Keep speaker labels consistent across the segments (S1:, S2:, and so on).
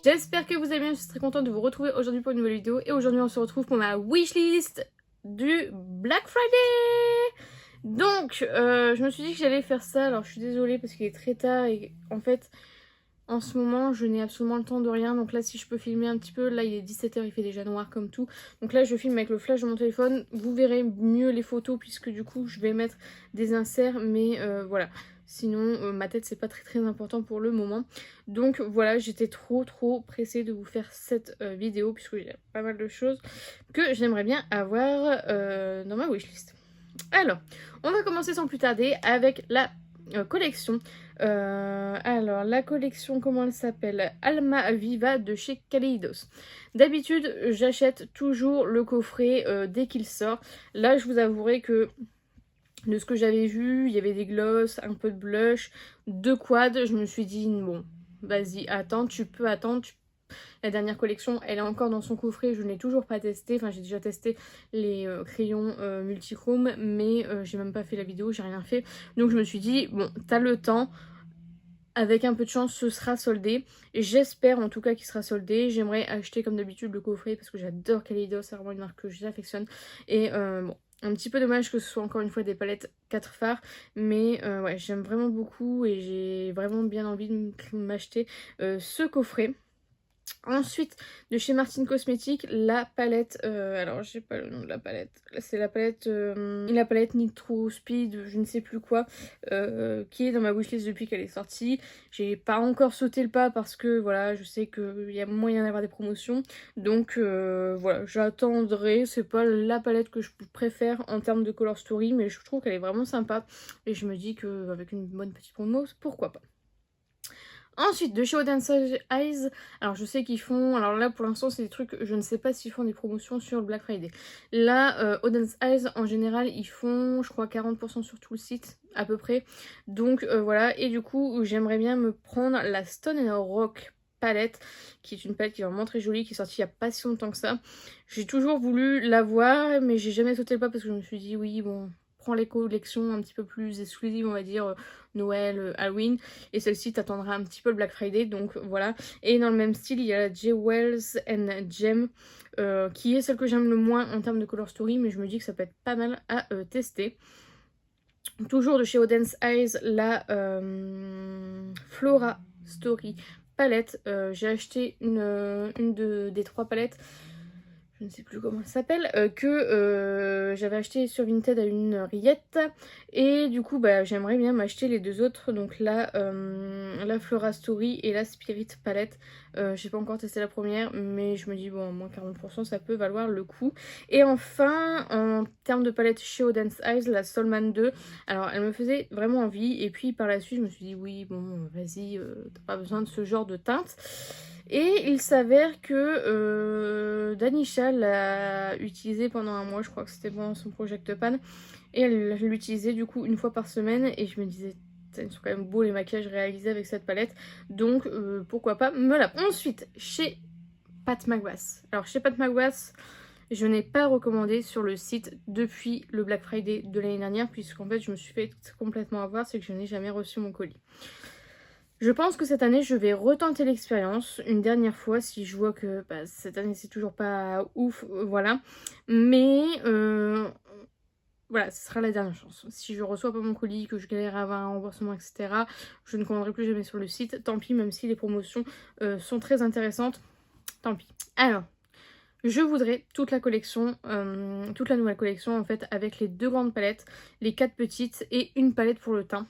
S1: J'espère que vous allez bien, je suis très contente de vous retrouver aujourd'hui pour une nouvelle vidéo. Et aujourd'hui on se retrouve pour ma wishlist du Black Friday. Donc je me suis dit que j'allais faire ça, alors je suis désolée parce qu'il est très tard et en fait en ce moment je n'ai absolument le temps de rien. Donc là si je peux filmer un petit peu, là il est 17h, il fait déjà noir comme tout. Donc là je filme avec le flash de mon téléphone, vous verrez mieux les photos puisque du coup je vais mettre des inserts mais voilà. Sinon ma tête c'est pas très important pour le moment. Donc voilà, j'étais trop pressée de vous faire cette vidéo puisqu'il y a pas mal de choses que j'aimerais bien avoir dans ma wishlist. Alors, on va commencer sans plus tarder avec la collection. Alors, la collection, comment elle s'appelle? Alma Viva de chez Kaleidos. D'habitude, j'achète toujours le coffret dès qu'il sort. Là, je vous avouerai que de ce que j'avais vu, il y avait des glosses, un peu de blush, deux quads. Je me suis dit, bon, vas-y, attends, tu peux attendre. La dernière collection, elle est encore dans son coffret, je ne l'ai toujours pas testé. Enfin, j'ai déjà testé les crayons multichrome, mais j'ai même pas fait la vidéo, j'ai rien fait. Donc je me suis dit, bon, t'as le temps. Avec un peu de chance, ce sera soldé. Et j'espère en tout cas qu'il sera soldé. J'aimerais acheter comme d'habitude le coffret parce que j'adore Kaleidos, c'est vraiment une marque que j'affectionne. Et bon, un petit peu dommage que ce soit encore une fois des palettes 4 phares. Mais ouais, j'aime vraiment beaucoup et j'ai vraiment bien envie de m'acheter ce coffret. Ensuite, de chez Martin Cosmetics, la palette, alors j'ai pas le nom de la palette, c'est la palette Nitro Speed, je ne sais plus quoi, qui est dans ma wishlist depuis qu'elle est sortie. J'ai pas encore sauté le pas parce que voilà, je sais qu'il y a moyen d'avoir des promotions, donc voilà, j'attendrai. C'est pas la palette que je préfère en termes de color story, mais je trouve qu'elle est vraiment sympa et je me dis qu'avec une bonne petite promo, pourquoi pas. Ensuite, de chez Odense Eyes, alors je sais qu'ils font, alors là pour l'instant c'est des trucs, je ne sais pas s'ils font des promotions sur le Black Friday. Là, Odense Eyes en général ils font je crois 40% sur tout le site à peu près. Donc voilà, et du coup j'aimerais bien me prendre la Stone Rock palette, qui est une palette qui est vraiment très jolie, qui est sortie il n'y a pas si longtemps que ça. J'ai toujours voulu l'avoir, mais j'ai jamais sauté le pas parce que je me suis dit oui bon, prends les collections un petit peu plus exclusives on va dire, Noël, Halloween, et celle-ci t'attendra un petit peu le Black Friday, donc voilà. Et dans le même style il y a la J. Wells and Gem, qui est celle que j'aime le moins en termes de color story, mais je me dis que ça peut être pas mal à tester. Toujours de chez Odense Eyes, la Flora Story palette. J'ai acheté des trois palettes, je ne sais plus comment ça s'appelle, que j'avais acheté sur Vinted à une rillette. Et du coup, bah, j'aimerais bien m'acheter les deux autres, donc la Flora Story et la Spirit Palette. J'ai pas encore testé la première, mais je me dis, bon, au moins 40%, ça peut valoir le coup. Et enfin, en termes de palette chez Odense Eyes, la Solman 2. Alors, elle me faisait vraiment envie, et puis par la suite, je me suis dit, oui, bon, vas-y, t'as pas besoin de ce genre de teinte. Et il s'avère que Danisha l'a utilisé pendant un mois, je crois que c'était pendant son Project Pan. Et elle l'utilisait du coup une fois par semaine. Et je me disais, ils sont quand même beaux les maquillages réalisés avec cette palette. Donc pourquoi pas me la... Ensuite, chez Pat McGrath. Alors chez Pat McGrath, je n'ai pas recommandé sur le site depuis le Black Friday de l'année dernière. Puisqu'en fait je me suis fait complètement avoir, c'est que je n'ai jamais reçu mon colis. Je pense que cette année, je vais retenter l'expérience une dernière fois si je vois que bah, cette année, c'est toujours pas ouf, voilà. Mais voilà, ce sera la dernière chance. Si je reçois pas mon colis, que je galère à avoir un remboursement, etc., je ne commanderai plus jamais sur le site. Tant pis, même si les promotions sont très intéressantes, tant pis. Alors, je voudrais toute la collection, toute la nouvelle collection en fait, avec les deux grandes palettes, les quatre petites et une palette pour le teint.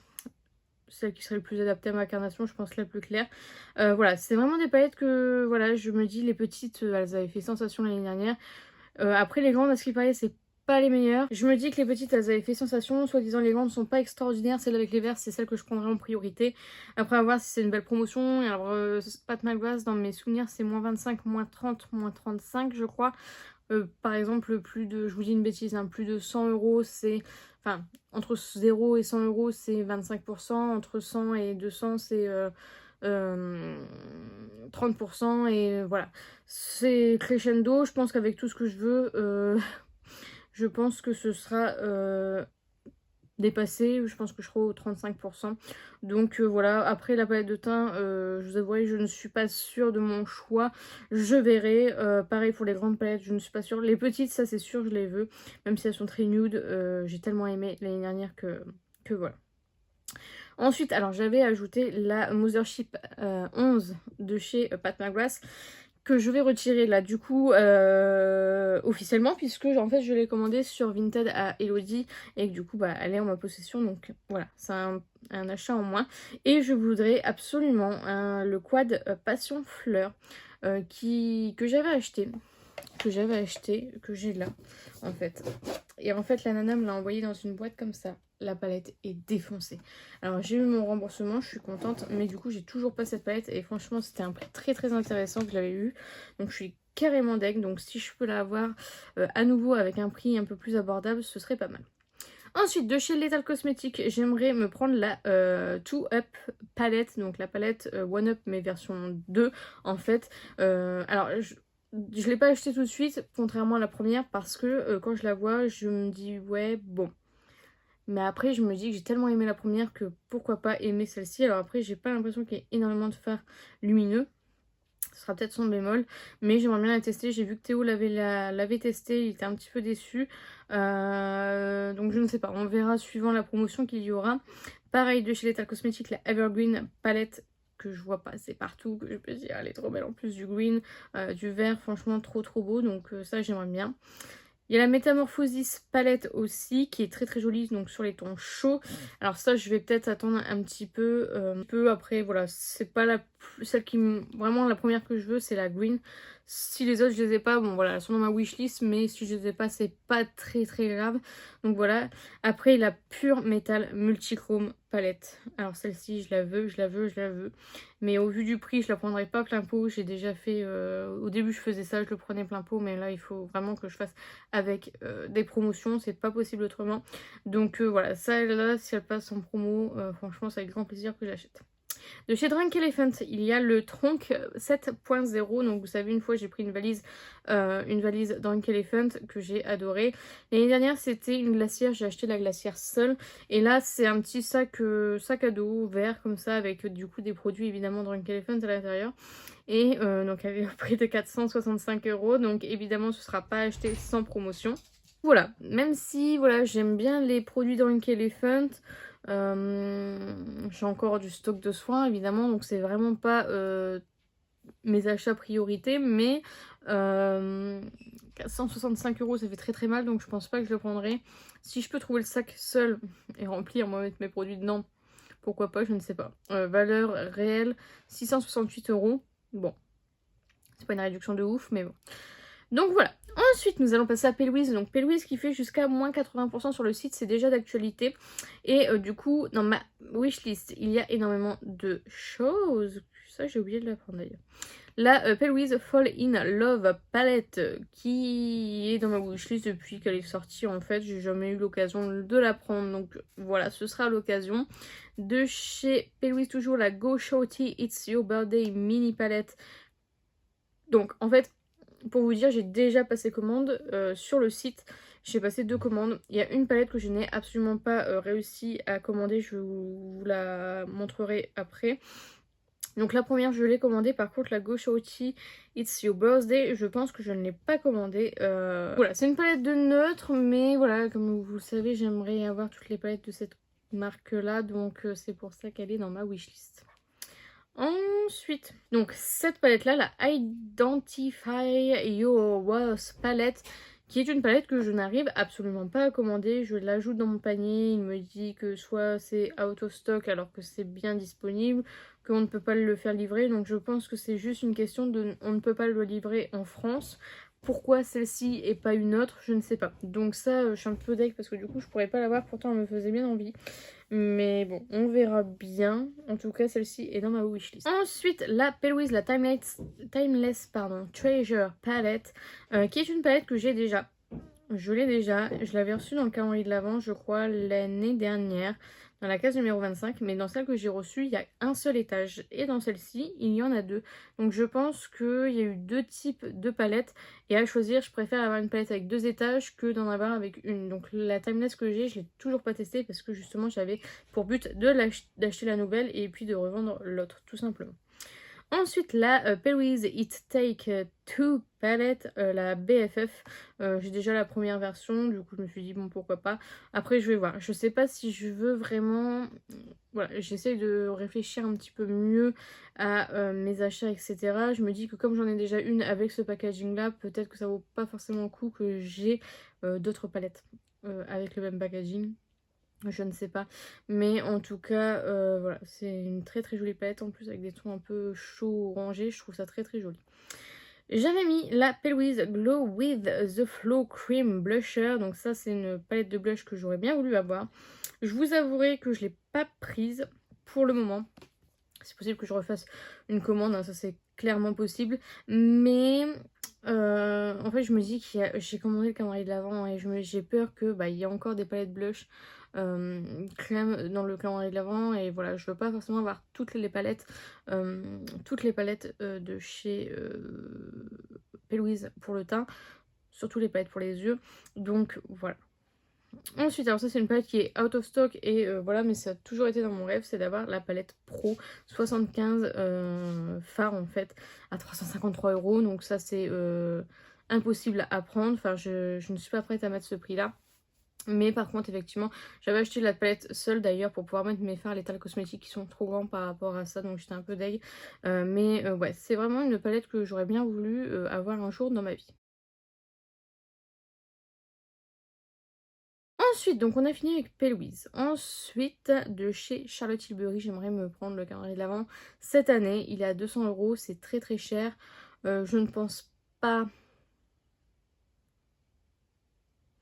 S1: Celle qui serait le plus adaptée à ma carnation, je pense la plus claire. Voilà, c'est vraiment des palettes que, voilà, je me dis, les petites, elles avaient fait sensation l'année dernière. Après, les grandes, à ce qui paraît, c'est pas les meilleures. Je me dis que les petites, elles avaient fait sensation. Soi-disant, les grandes sont pas extraordinaires. Celle avec les verres, c'est celle que je prendrai en priorité. Après, à voir si c'est une belle promotion. Et alors, Pat McGrath, dans mes souvenirs, c'est moins 25, moins 30, moins 35, je crois. Par exemple, plus de, je vous dis une bêtise, hein, plus de 100 euros, c'est... Enfin, entre 0 et 100 euros, c'est 25%. Entre 100 et 200, c'est 30%. Et voilà. C'est crescendo. Je pense qu'avec tout ce que je veux, je pense que ce sera dépassé, je pense que je serai au 35%. Donc voilà, après la palette de teint, je vous avouerai, je ne suis pas sûre de mon choix. Je verrai. Pareil pour les grandes palettes, je ne suis pas sûre. Les petites, ça c'est sûr, je les veux. Même si elles sont très nude, j'ai tellement aimé l'année dernière que voilà. Ensuite, alors j'avais ajouté la Mothership 11 de chez Pat McGrath que je vais retirer là du coup officiellement, puisque en fait je l'ai commandée sur Vinted à Elodie et que du coup bah, elle est en ma possession, donc voilà, c'est un achat en moins. Et je voudrais absolument le quad Passion Fleur que j'avais acheté, que j'ai là en fait. Et en fait la nana me l'a envoyé dans une boîte comme ça. La palette est défoncée. Alors j'ai eu mon remboursement, je suis contente, mais du coup j'ai toujours pas cette palette et franchement c'était un prix très très intéressant que j'avais eu. Donc je suis carrément deg, donc si je peux la avoir à nouveau avec un prix un peu plus abordable, ce serait pas mal. Ensuite, de chez Lethal Cosmetics, j'aimerais me prendre la 2 Up palette, donc la palette One Up mais version 2 en fait. Alors je l'ai pas acheté tout de suite, contrairement à la première, parce que quand je la vois, je me dis ouais bon. Mais après, je me dis que j'ai tellement aimé la première que pourquoi pas aimer celle-ci. Alors après, j'ai pas l'impression qu'il y ait énormément de fard lumineux. Ce sera peut-être son bémol. Mais j'aimerais bien la tester. J'ai vu que Théo l'avait testé. Il était un petit peu déçu. Donc je ne sais pas. On verra suivant la promotion qu'il y aura. Pareil de chez Lethal Cosmetics, la Evergreen palette que je vois passer partout. Que je peux dire, elle est trop belle en plus du green, du vert. Franchement, trop trop beau. Donc ça, j'aimerais bien. Il y a la Metamorphosis palette aussi qui est très très jolie, donc sur les tons chauds. Alors ça je vais peut-être attendre un petit peu, après voilà, c'est pas celle qui vraiment la première que je veux, c'est la green. Si les autres je les ai pas, bon voilà, elles sont dans ma wishlist, mais si je les ai pas c'est pas très très grave. Donc voilà, après la Pure Metal Multichrome palette. Alors celle-ci je la veux, je la veux, je la veux. Mais au vu du prix, je la prendrai pas plein pot. J'ai déjà fait, au début je faisais ça, je le prenais plein pot, mais là il faut vraiment que je fasse avec des promotions, c'est pas possible autrement. Donc voilà, ça là, si elle passe en promo, franchement c'est avec grand plaisir que j'achète. De chez Drunk Elephant, il y a le Tronc 7.0. Donc vous savez, une fois j'ai pris une valise Drunk Elephant que j'ai adoré. L'année dernière c'était une glacière, j'ai acheté la glacière seule. Et là c'est un petit sac à dos vert comme ça avec du coup des produits évidemment Drunk Elephant à l'intérieur. Et donc elle avait un prix de 465 €. Donc évidemment ce sera pas acheté sans promotion. Voilà, même si voilà, j'aime bien les produits Drunk Elephant. J'ai encore du stock de soins évidemment, donc c'est vraiment pas mes achats priorité, mais 465 € ça fait très très mal, donc je pense pas que je le prendrai. Si je peux trouver le sac seul et remplir, moi mettre mes produits dedans, pourquoi pas, je ne sais pas. Valeur réelle 668 €. Bon, c'est pas une réduction de ouf, mais bon. Donc voilà. Ensuite, nous allons passer à Pellwiz. Donc Pellwiz qui fait jusqu'à moins 80% sur le site, c'est déjà d'actualité. Et du coup, dans ma wishlist, il y a énormément de choses. Ça, j'ai oublié de la prendre d'ailleurs. La Pellwiz Fall in Love palette qui est dans ma wishlist depuis qu'elle est sortie. En fait, j'ai jamais eu l'occasion de la prendre. Donc voilà, ce sera l'occasion. De chez Pellwiz, toujours la Go Shorty It's Your Birthday mini palette. Donc en fait, pour vous dire, j'ai déjà passé commande sur le site. J'ai passé 2 commandes. Il y a une palette que je n'ai absolument pas réussi à commander. Je vous la montrerai après. Donc la première, je l'ai commandée. Par contre, la Go Shorty It's Your Birthday, je pense que je ne l'ai pas commandée. Voilà, c'est une palette de neutre. Mais voilà, comme vous le savez, j'aimerais avoir toutes les palettes de cette marque-là. Donc c'est pour ça qu'elle est dans ma wishlist. Ensuite, donc cette palette là, la Identify Your Worth palette, qui est une palette que je n'arrive absolument pas à commander. Je l'ajoute dans mon panier, il me dit que soit c'est out of stock alors que c'est bien disponible, qu'on ne peut pas le faire livrer. Donc je pense que c'est juste une question de on ne peut pas le livrer en France. Pourquoi celle-ci et pas une autre, je ne sais pas. Donc ça, je suis un peu deg parce que du coup je pourrais pas l'avoir, pourtant elle me faisait bien envie. Mais bon, on verra bien. En tout cas, celle-ci est dans ma wishlist. Ensuite, la Pellwiz, la Timeless Treasure Palette, qui est une palette que j'ai déjà. je l'ai déjà. Je l'avais reçu dans le calendrier de l'Avent, je crois, l'année dernière, dans la case numéro 25. Mais dans celle que j'ai reçue, il y a un seul étage. Et dans celle-ci, il y en a deux. Donc je pense qu'il y a eu deux types de palettes. Et à choisir, je préfère avoir une palette avec deux étages que d'en avoir avec une. Donc la Timeless que j'ai, je l'ai toujours pas testée parce que justement, j'avais pour but d'acheter la nouvelle et puis de revendre l'autre, tout simplement. Ensuite, la Perry's It Take Two palette, la BFF. J'ai déjà la première version, du coup je me suis dit bon pourquoi pas. Après je vais voir. Je sais pas si je veux vraiment. Voilà, j'essaye de réfléchir un petit peu mieux à mes achats, etc. Je me dis que comme j'en ai déjà une avec ce packaging là, peut-être que ça vaut pas forcément le coup que j'ai d'autres palettes avec le même packaging. Je ne sais pas, mais en tout cas, voilà, c'est une très très jolie palette en plus avec des tons un peu chauds orangés, je trouve ça très très joli. J'avais mis la Perry's Glow with the Flow Cream Blusher, donc ça c'est une palette de blush que j'aurais bien voulu avoir. Je vous avouerai que je ne l'ai pas prise pour le moment. C'est possible que je refasse une commande, hein, ça c'est clairement possible, mais en fait je me dis que j'ai commandé le calendrier de l'Avent et j'ai peur que il y a encore des palettes blush crème dans le calendrier de l'Avent et voilà, je veux pas forcément avoir toutes les palettes de chez P. pour le teint, surtout les palettes pour les yeux, donc voilà. Ensuite, alors ça c'est une palette qui est out of stock et voilà, mais ça a toujours été dans mon rêve, c'est d'avoir la palette Pro 75 phare en fait à 353 €, donc ça c'est impossible à prendre, enfin je ne suis pas prête à mettre ce prix là. Mais par contre effectivement j'avais acheté la palette seule d'ailleurs pour pouvoir mettre mes fards Lethal Cosmetics qui sont trop grands par rapport à ça, donc j'étais un peu deg. Mais ouais, c'est vraiment une palette que j'aurais bien voulu avoir un jour dans ma vie. Ensuite, donc on a fini avec P. Ensuite, de chez Charlotte Tilbury, j'aimerais me prendre le calendrier de l'Avent cette année. Il est à 200 €, c'est très très cher. Je ne pense pas...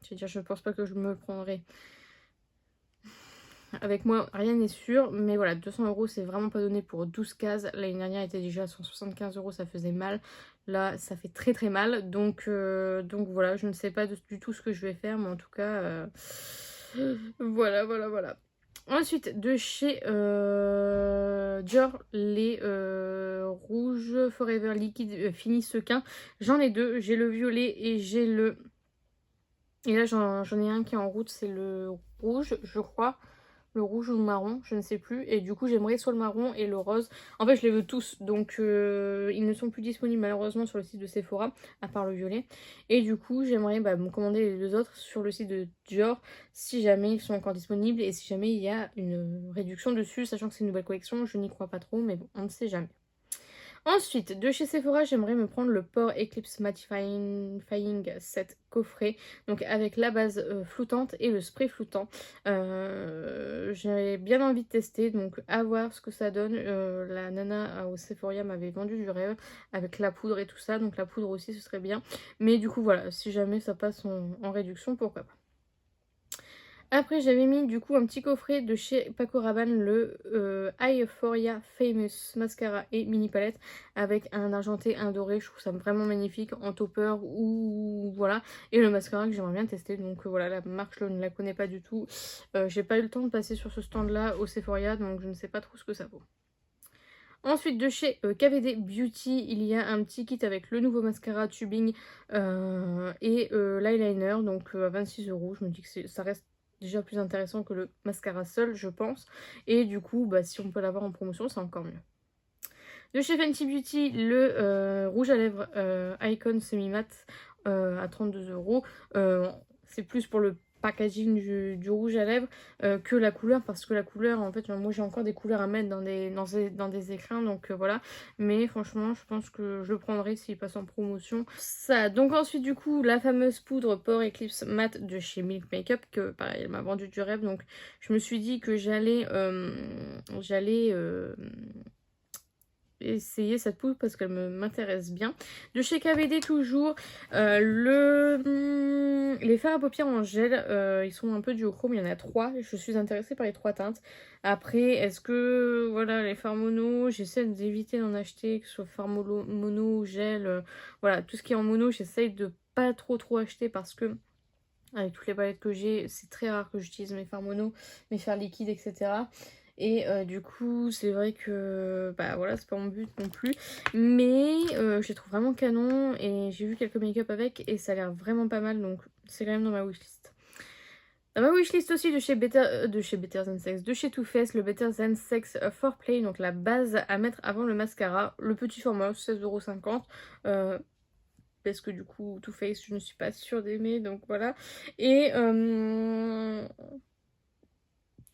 S1: je ne pense pas que je me le prendrai. Avec moi, rien n'est sûr, mais voilà, 200 € c'est vraiment pas donné pour 12 cases. L'année dernière, il était déjà à 175 €, ça faisait mal. Là, ça fait très très mal. Donc voilà, je ne sais pas du tout ce que je vais faire, mais en tout cas, voilà. Ensuite, de chez Dior, les rouges Forever Liquid Fini Sequin. J'en ai deux, j'ai le violet et j'ai le... Et là, j'en ai un qui est en route, c'est le rouge, je crois. Le rouge ou le marron, je ne sais plus. Et du coup, j'aimerais soit le marron et le rose. En fait, je les veux tous. Donc, ils ne sont plus disponibles malheureusement sur le site de Sephora, à part le violet. Et du coup, j'aimerais me commander les deux autres sur le site de Dior, si jamais ils sont encore disponibles. Et si jamais il y a une réduction dessus, sachant que c'est une nouvelle collection, je n'y crois pas trop. Mais bon, on ne sait jamais. Ensuite, de chez Sephora, j'aimerais me prendre le Pore Eclipse Mattifying Set coffret, donc avec la base floutante et le spray floutant. J'avais bien envie de tester, donc à voir ce que ça donne. La nana au Sephora m'avait vendu du rêve avec la poudre et tout ça, donc la poudre aussi ce serait bien. Mais du coup voilà, si jamais ça passe en réduction, pourquoi pas. Après j'avais mis du coup un petit coffret de chez Paco Rabanne, le Euphoria Famous Mascara et mini palette avec un argenté, un doré, je trouve ça vraiment magnifique en topper ou voilà. Et le mascara que j'aimerais bien tester, donc voilà, la marque je ne la connais pas du tout. J'ai pas eu le temps de passer sur ce stand là au Sephora, donc je ne sais pas trop ce que ça vaut. Ensuite, de chez KVD Beauty, il y a un petit kit avec le nouveau mascara tubing et l'eyeliner, donc à 26 €. Je me dis que ça reste déjà plus intéressant que le mascara seul, je pense. Et du coup, si on peut l'avoir en promotion, c'est encore mieux. De chez Fenty Beauty, le rouge à lèvres Icon Semi-Mat à 32 €. C'est plus pour le packaging du rouge à lèvres que la couleur, parce que la couleur, en fait, moi j'ai encore des couleurs à mettre dans des écrins, donc voilà. Mais franchement, je pense que je le prendrai s'il passe en promotion. Ça, donc ensuite, du coup, la fameuse poudre Pore Eclipse Matte de chez Milk Makeup, que pareil, elle m'a vendu du rêve, donc je me suis dit que j'allais essayer cette poudre parce qu'elle m'intéresse bien. De chez KVD toujours, les fards à paupières en gel, ils sont un peu duochrome, il y en a 3, je suis intéressée par les 3 teintes. Après, est-ce que, voilà, les fards mono, j'essaie d'éviter d'en acheter, que ce soit fards mono, gel, voilà, tout ce qui est en mono, j'essaie de pas trop acheter parce que Avec toutes les palettes que j'ai, c'est très rare que j'utilise mes fards mono, mes fards liquides, etc. Et du coup, c'est vrai que bah voilà, c'est pas mon but non plus. Mais je les trouve vraiment canon et j'ai vu quelques make-up avec et ça a l'air vraiment pas mal. Donc c'est quand même dans ma wishlist. Dans ma wishlist aussi de chez Better Than Sex, de chez Too Faced, le Better Than Sex Foreplay, donc la base à mettre avant le mascara, le petit format, 16,50 €. Parce que du coup, Too Faced, je ne suis pas sûre d'aimer, donc voilà. Et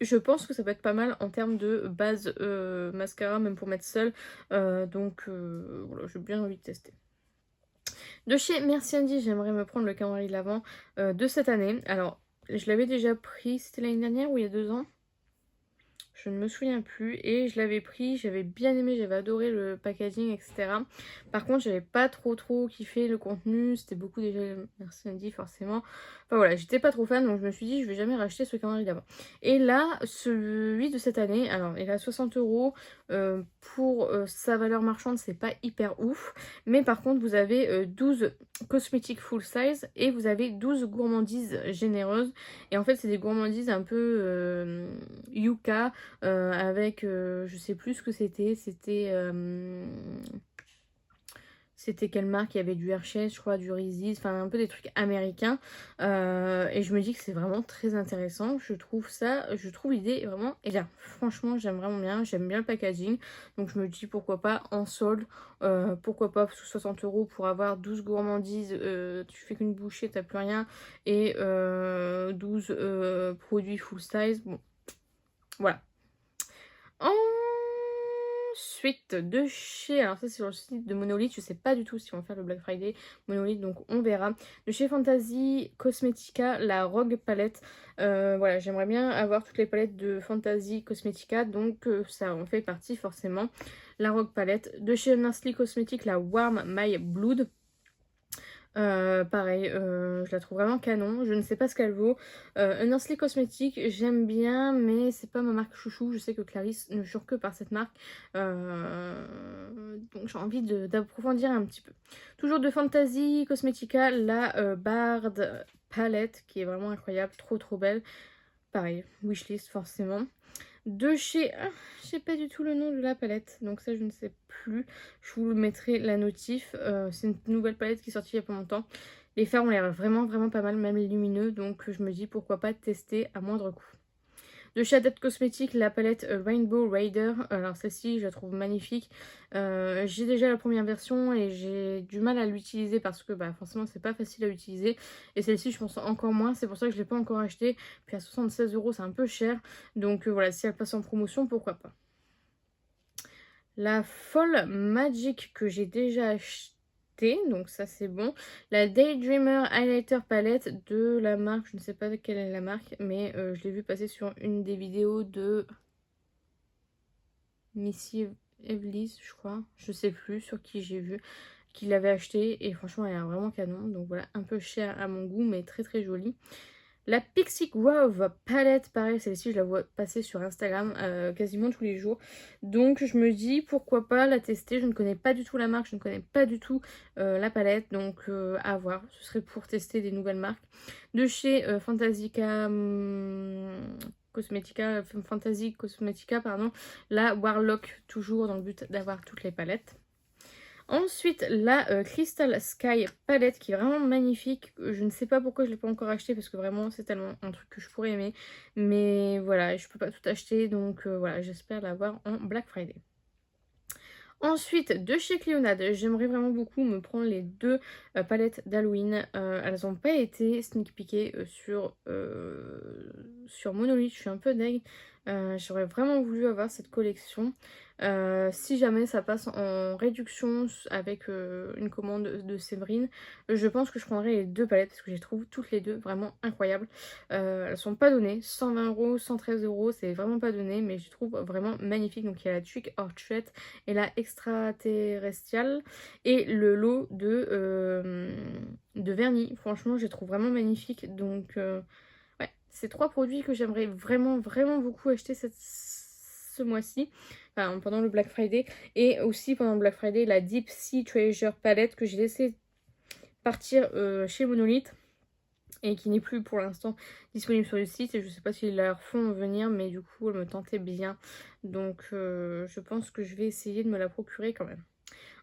S1: je pense que ça peut être pas mal en termes de base mascara, même pour mettre seul. Donc voilà, j'ai bien envie de tester. De chez Merci Andy, j'aimerais me prendre le calendrier de l'Avent de cette année. Alors, je l'avais déjà pris, c'était l'année dernière ou il y a 2 ans? Je ne me souviens plus. Et je l'avais pris, j'avais bien aimé, j'avais adoré le packaging, etc. Par contre, j'avais pas trop kiffé le contenu. C'était beaucoup déjà Merci Andy, forcément. Enfin voilà, j'étais pas trop fan, donc je me suis dit, je vais jamais racheter ce calendrier d'avant. Et là, celui de cette année, alors il est à 60 €. Pour sa valeur marchande, c'est pas hyper ouf. Mais par contre, vous avez 12 cosmétiques full size et vous avez 12 gourmandises généreuses. Et en fait, c'est des gourmandises un peu yucca avec, je sais plus ce que c'était. C'était quelle marque? Il y avait du Hershey's, je crois, du Reese's, enfin un peu des trucs américains. Et je me dis que c'est vraiment très intéressant. Je trouve l'idée vraiment. Et bien, franchement, j'aime vraiment bien. J'aime bien le packaging. Donc je me dis pourquoi pas en solde. Pourquoi pas sous 60 € pour avoir 12 gourmandises. Tu fais qu'une bouchée, t'as plus rien. Et 12 produits full size. Bon, voilà. Ensuite, de chez, alors ça c'est sur le site de Monolith, je sais pas du tout si on va faire le Black Friday Monolith, donc on verra. De chez Fantasy Cosmetica, la Rogue palette. Voilà, j'aimerais bien avoir toutes les palettes de Fantasy Cosmetica, donc ça en fait partie forcément. La Rogue palette. De chez Nestlé Cosmetics, la Warm My Blood. Pareil, je la trouve vraiment canon. Je ne sais pas ce qu'elle vaut. Nestlé Cosmetics, j'aime bien, mais c'est pas ma marque chouchou. Je sais que Clarisse ne jure que par cette marque. Donc j'ai envie d'approfondir un petit peu. Toujours de Fantasy Cosmetica, la Bard palette qui est vraiment incroyable, trop belle. Pareil, wishlist forcément. De chez... Ah, je sais pas du tout le nom de la palette, donc ça je ne sais plus. Je vous mettrai la notif. C'est une nouvelle palette qui est sortie il y a pas longtemps. Les fards ont l'air vraiment pas mal, même les lumineux, donc je me dis pourquoi pas tester à moindre coût. De chez Adept Cosmetics, la palette Rainbow Raider. Alors celle-ci, je la trouve magnifique. J'ai déjà la première version et j'ai du mal à l'utiliser parce que bah, forcément c'est pas facile à utiliser. Et celle-ci, je pense encore moins. C'est pour ça que je ne l'ai pas encore achetée. Puis à 76 € c'est un peu cher. Donc voilà, si elle passe en promotion, pourquoi pas. La Fall Magic que j'ai déjà achetée. Donc ça c'est bon. La Daydreamer Highlighter Palette de la marque, je ne sais pas quelle est la marque, mais je l'ai vu passer sur une des vidéos de Missy Evlis, je crois. Je sais plus sur qui j'ai vu qu'il l'avait acheté et franchement elle est vraiment canon. Donc voilà, un peu cher à mon goût mais très jolie. La Pixie Grove palette, pareil, celle-ci je la vois passer sur Instagram quasiment tous les jours. Donc je me dis pourquoi pas la tester. Je ne connais pas du tout la marque, je ne connais pas du tout la palette. Donc à voir, ce serait pour tester des nouvelles marques. De chez Fantasy Cosmetica, pardon, la Warlock, toujours dans le but d'avoir toutes les palettes. Ensuite, la Crystal Sky palette qui est vraiment magnifique. Je ne sais pas pourquoi je ne l'ai pas encore acheté parce que vraiment c'est tellement un truc que je pourrais aimer. Mais voilà, je peux pas tout acheter donc voilà, j'espère l'avoir en Black Friday. Ensuite, de chez Clionade, j'aimerais vraiment beaucoup me prendre les deux palettes d'Halloween. Elles n'ont pas été sneak peekées sur Monolith, je suis un peu deg. J'aurais vraiment voulu avoir cette collection. Si jamais ça passe en réduction avec une commande de Séverine, je pense que je prendrai les deux palettes parce que je les trouve toutes les deux vraiment incroyables. Elles sont pas données, 120 €, 113 €, c'est vraiment pas donné, mais je les trouve vraiment magnifiques. Donc il y a la Trick or Treat et la Extraterrestrial et le lot de vernis. Franchement, je les trouve vraiment magnifiques. Donc ouais, c'est trois produits que j'aimerais vraiment beaucoup acheter ce mois-ci. Enfin, pendant le Black Friday. Et aussi pendant le Black Friday, la Deep Sea Treasure Palette que j'ai laissé partir chez Monolith. et qui n'est plus pour l'instant disponible sur le site. Et je sais pas s'ils la refont venir, mais du coup elle me tentait bien. Donc je pense que je vais essayer de me la procurer quand même.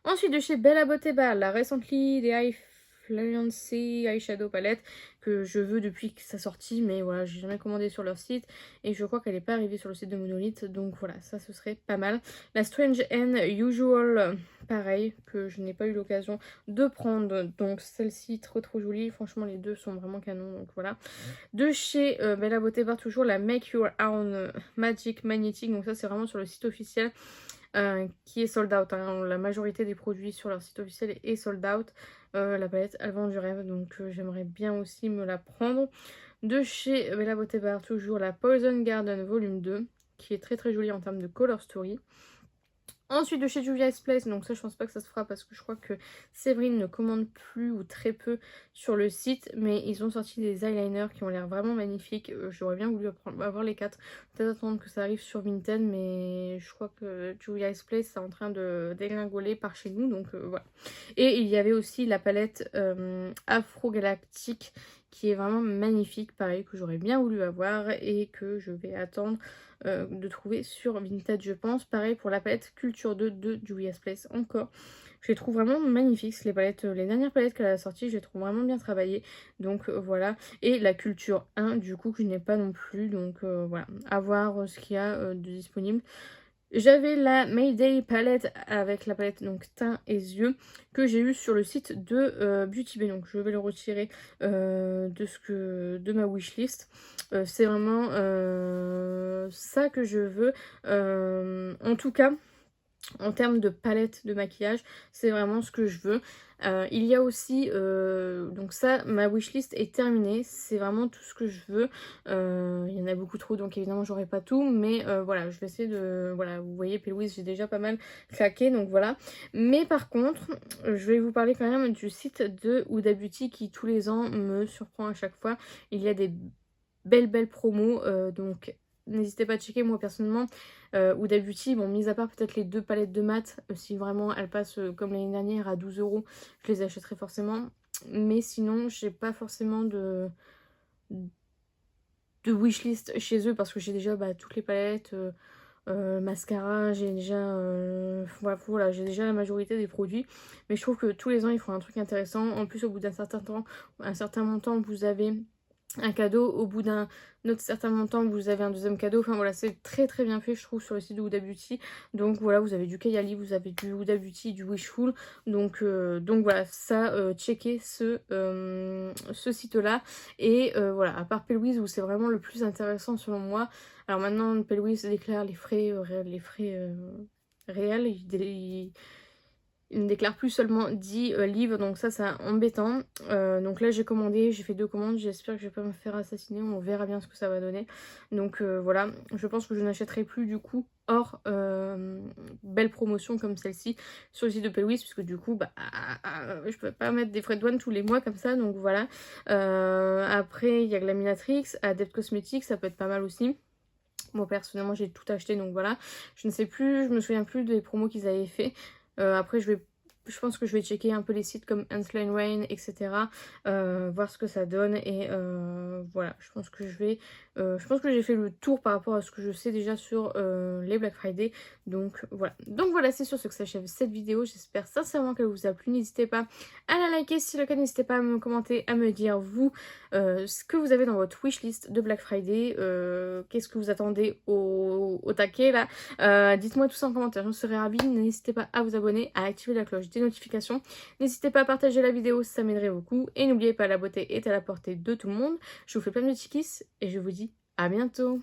S1: Ensuite de chez Bella Beauté Bar, la Recently des Fluency Eyeshadow Palette que je veux depuis que ça sortit, mais voilà, j'ai jamais commandé sur leur site et je crois qu'elle n'est pas arrivée sur le site de Monolith, donc voilà, ça ce serait pas mal. La Strange and Usual, pareil, que je n'ai pas eu l'occasion de prendre, donc celle-ci trop jolie, franchement les deux sont vraiment canons, donc voilà. De chez Bella Beauté Bar, toujours la Make Your Own Magic Magnetic, donc ça c'est vraiment sur le site officiel. Qui est sold out, hein. La majorité des produits sur leur site officiel est sold out. La palette elle vend du rêve, donc j'aimerais bien aussi me la prendre. De chez Bella Beauté Bar, toujours la Poison Garden volume 2 qui est très jolie en termes de color story. Ensuite de chez Juvia's Place, donc ça je pense pas que ça se fera parce que je crois que Séverine ne commande plus ou très peu sur le site, mais ils ont sorti des eyeliners qui ont l'air vraiment magnifiques. J'aurais bien voulu avoir les 4, peut-être attendre que ça arrive sur Vinted, mais je crois que Juvia's Place est en train de dégringoler par chez nous, donc voilà. Et il y avait aussi la palette Afro Galactique qui est vraiment magnifique, pareil, que j'aurais bien voulu avoir et que je vais attendre de trouver sur Vinted, je pense. Pareil pour la palette Culture 2 de Juvia's Place encore. Je les trouve vraiment magnifiques, les palettes, les dernières palettes qu'elle a sorties, je les trouve vraiment bien travaillées. Donc voilà. Et la Culture 1 du coup que je n'ai pas non plus. Donc voilà, à voir ce qu'il y a de disponible. J'avais la Mayday palette avec la palette donc teint et yeux que j'ai eu sur le site de Beauty Bay. Donc je vais le retirer de ma wishlist. C'est vraiment ça que je veux. En tout cas, en termes de palette de maquillage, c'est vraiment ce que je veux. Il y a aussi, donc ça, ma wishlist est terminée. C'est vraiment tout ce que je veux. Il y en a beaucoup trop, donc évidemment, j'aurai pas tout. Mais voilà, je vais essayer de... Voilà, vous voyez, P. Louise, j'ai déjà pas mal claqué, donc voilà. Mais par contre, je vais vous parler quand même du site de Huda Beauty qui, tous les ans, me surprend à chaque fois. Il y a des belles promos, donc... N'hésitez pas à checker, moi personnellement, Huda Beauty, bon, mis à part peut-être les 2 palettes de mat, si vraiment elles passent comme l'année dernière à 12 €, je les achèterai forcément. Mais sinon, j'ai pas forcément de wishlist chez eux parce que j'ai déjà toutes les palettes, mascara, j'ai déjà, voilà, j'ai déjà la majorité des produits. Mais je trouve que tous les ans, ils font un truc intéressant. En plus, au bout d'un certain temps, un certain montant, vous avez un cadeau, au bout d'un autre certain montant vous avez un deuxième cadeau, enfin voilà, c'est très bien fait je trouve sur le site de Huda Beauty. Donc voilà, vous avez du Kayali, vous avez du Huda Beauty, du Wishful, donc voilà, ça, checkez ce site là. Et voilà, à part P. Louise où c'est vraiment le plus intéressant selon moi. Alors maintenant P. Louise déclare les frais réels, il ne déclare plus seulement 10 livres, donc ça c'est embêtant. Donc là j'ai commandé, j'ai fait 2 commandes, j'espère que je vais pas me faire assassiner, on verra bien ce que ça va donner. Donc voilà, je pense que je n'achèterai plus du coup hors belle promotion comme celle-ci sur le site de P. Louise, puisque du coup je peux pas mettre des frais de douane tous les mois comme ça, donc voilà. Après il y a Glaminatrix, Adept Cosmetics, ça peut être pas mal aussi. Moi personnellement j'ai tout acheté, donc voilà. Je ne sais plus, je me souviens plus des promos qu'ils avaient fait. Après je pense que je vais checker un peu les sites comme Ansline Rain, etc. Voir ce que ça donne. Et voilà, je pense que j'ai fait le tour par rapport à ce que je sais déjà sur les Black Friday. Donc voilà, c'est sur ce que s'achève cette vidéo. J'espère sincèrement qu'elle vous a plu. N'hésitez pas à la liker si c'est le cas. N'hésitez pas à me commenter, à me dire vous ce que vous avez dans votre wishlist de Black Friday. Qu'est-ce que vous attendez au taquet là. Dites-moi tout ça en commentaire, j'en serais ravie. N'hésitez pas à vous abonner, à activer la cloche des notifications. N'hésitez pas à partager la vidéo, ça m'aiderait beaucoup. Et n'oubliez pas, la beauté est à la portée de tout le monde. Je vous fais plein de petits kisses et je vous dis à bientôt.